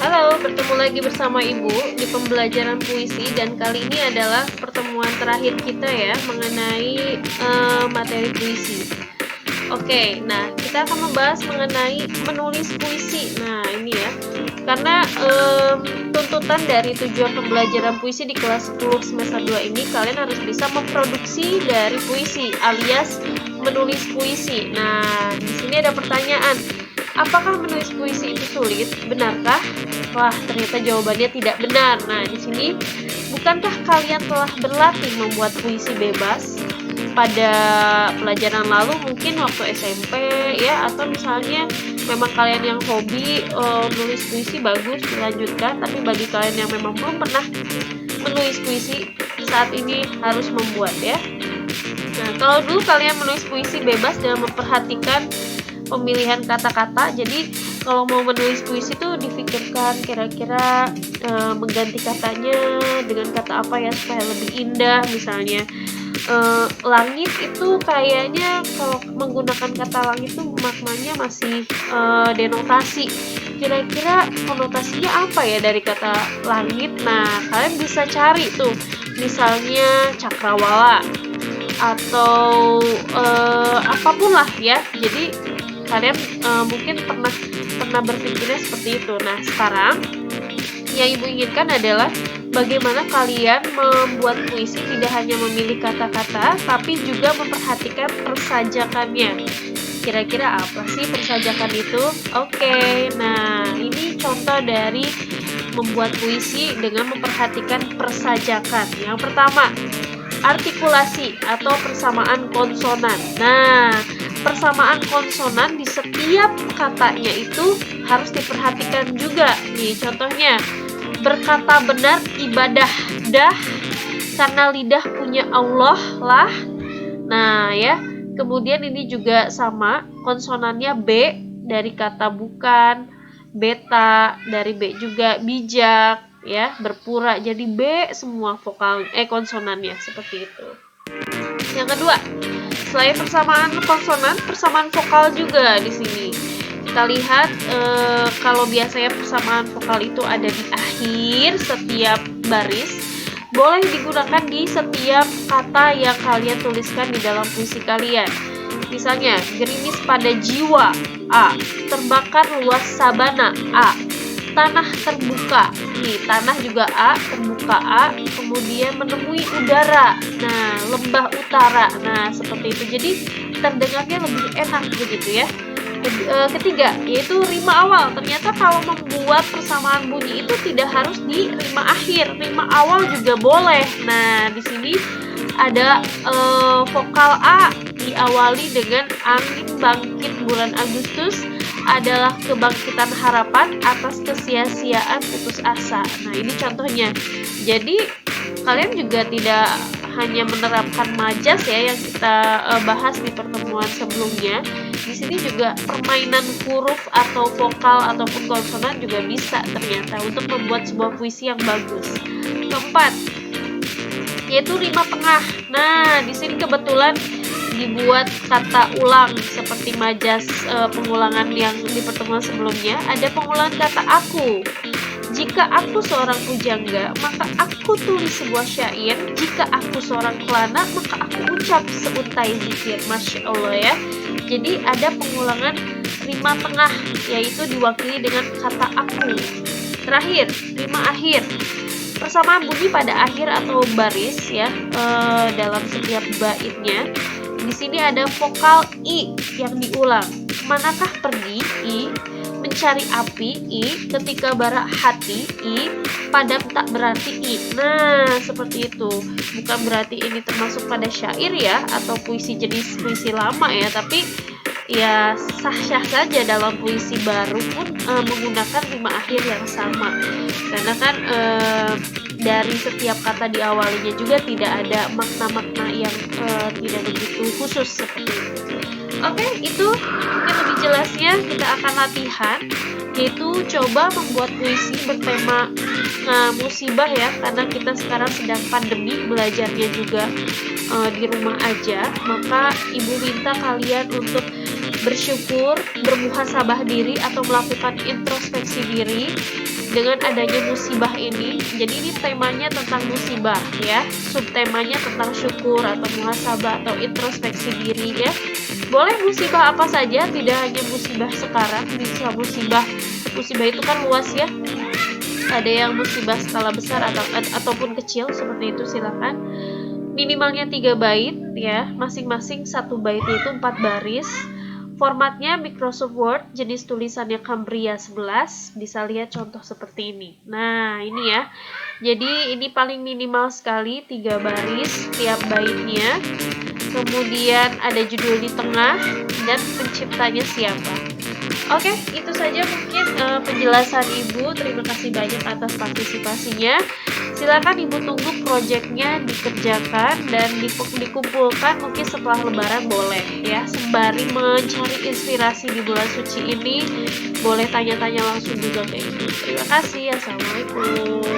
Halo, bertemu lagi bersama Ibu di pembelajaran puisi dan kali ini adalah pertemuan terakhir kita ya mengenai materi puisi. Oke, nah kita akan membahas mengenai menulis puisi. Nah ini ya, karena tuntutan dari tujuan pembelajaran puisi di kelas 10 semester 2 ini kalian harus bisa memproduksi dari puisi alias menulis puisi. Nah di sini ada pertanyaan. Apakah menulis puisi itu sulit? Benarkah? Wah, ternyata jawabannya tidak benar. Nah, di sini bukankah kalian telah berlatih membuat puisi bebas pada pelajaran lalu, mungkin waktu SMP ya, atau misalnya memang kalian yang hobi menulis puisi, bagus dilanjutkan. Tapi bagi kalian yang memang belum pernah menulis puisi, saat ini harus membuat ya. Nah, kalau dulu kalian menulis puisi bebas dengan memperhatikan pemilihan kata-kata, jadi kalau mau menulis puisi itu difikirkan kira-kira mengganti katanya dengan kata apa ya supaya lebih indah. Misalnya langit itu kayaknya kalau menggunakan kata langit itu maknanya masih denotasi, kira-kira konotasinya apa ya dari kata langit. Nah, kalian bisa cari tuh misalnya cakrawala atau apapun lah ya. Jadi kalian mungkin pernah berpikirnya seperti itu. Nah, sekarang yang Ibu inginkan adalah bagaimana kalian membuat puisi tidak hanya memilih kata-kata, tapi juga memperhatikan persajakannya. Kira-kira apa sih persajakan itu? Oke, nah ini contoh dari membuat puisi dengan memperhatikan persajakan. Yang pertama, artikulasi atau persamaan konsonan. Nah, persamaan konsonan di setiap katanya itu harus diperhatikan juga. Nih contohnya, berkata benar ibadah dah, karena lidah punya Allah lah. Nah ya, kemudian ini juga sama, konsonannya B dari kata bukan, beta dari B juga, bijak ya, berpura jadi B semua vokal konsonannya seperti itu. Yang kedua, selain persamaan konsonan, persamaan vokal juga di sini. Kita lihat kalau biasanya persamaan vokal itu ada di akhir setiap baris, boleh digunakan di setiap kata yang kalian tuliskan di dalam puisi kalian. Misalnya, gerimis pada jiwa, A. Terbakar luas sabana, A. Tanah terbuka, nih tanah juga A, terbuka A, kemudian menemui udara, nah lembah utara, nah seperti itu. Jadi terdengarnya lebih enak begitu ya. Ketiga, yaitu rima awal. Ternyata kalau membuat persamaan bunyi itu tidak harus di rima akhir, rima awal juga boleh. Nah di sini ada vokal A diawali dengan angin bangkit bulan Agustus adalah kebangkitan harapan atas kesia-siaan putus asa. Nah ini contohnya. Jadi kalian juga tidak hanya menerapkan majas ya yang kita bahas di pertemuan sebelumnya. Di sini juga permainan huruf atau vokal ataupun konsonan juga bisa ternyata untuk membuat sebuah puisi yang bagus. Keempat, yaitu rima tengah. Nah di sini kebetulan dibuat kata ulang seperti majas pengulangan yang di pertemuan sebelumnya. Ada pengulangan kata aku. Jika aku seorang pujangga, maka aku tulis sebuah syair. Jika aku seorang kelana, maka aku ucap seuntai zikir. Masya Allah ya. Jadi ada pengulangan rima tengah, yaitu diwakili dengan kata aku. Terakhir, rima akhir. Persamaan bunyi pada akhir atau baris ya dalam setiap baitnya. Di sini ada vokal I yang diulang. Manakah pergi I, mencari api I, ketika bara hati I, padam tak berarti I. Nah seperti itu. Bukan berarti ini termasuk pada syair ya, atau puisi jenis puisi lama ya, tapi ya sah-sah saja dalam puisi baru pun menggunakan rima akhir yang sama. Karena kan dari setiap kata diawalinya juga tidak ada makna-makna yang tidak begitu khusus seperti itu. Oke, itu mungkin lebih jelasnya kita akan latihan, yaitu coba membuat puisi bertema musibah ya, karena kita sekarang sedang pandemi, belajarnya juga di rumah aja. Maka Ibu minta kalian untuk bersyukur, bermuhasabah diri atau melakukan introspeksi diri dengan adanya musibah ini. Jadi ini temanya tentang musibah ya, subtemanya tentang syukur atau muhasabah atau introspeksi diri ya. Boleh musibah apa saja, tidak hanya musibah sekarang, bisa musibah itu kan luas ya. Ada yang musibah skala besar ataupun kecil seperti itu, silakan. Minimalnya 3 bait ya, masing-masing satu bait itu 4 baris. Formatnya Microsoft Word, jenis tulisannya Cambria 11, bisa lihat contoh seperti ini. Nah, ini ya. Jadi ini paling minimal sekali 3 baris tiap baitnya. Kemudian ada judul di tengah dan penciptanya siapa. Oke, itu saja mungkin penjelasan Ibu. Terima kasih banyak atas partisipasinya. Silakan Ibu tunggu proyeknya dikerjakan dan dikumpulkan mungkin setelah Lebaran boleh ya. Sembari mencari inspirasi di bulan suci ini, boleh tanya-tanya langsung juga ke Ibu. Terima kasih. Assalamualaikum.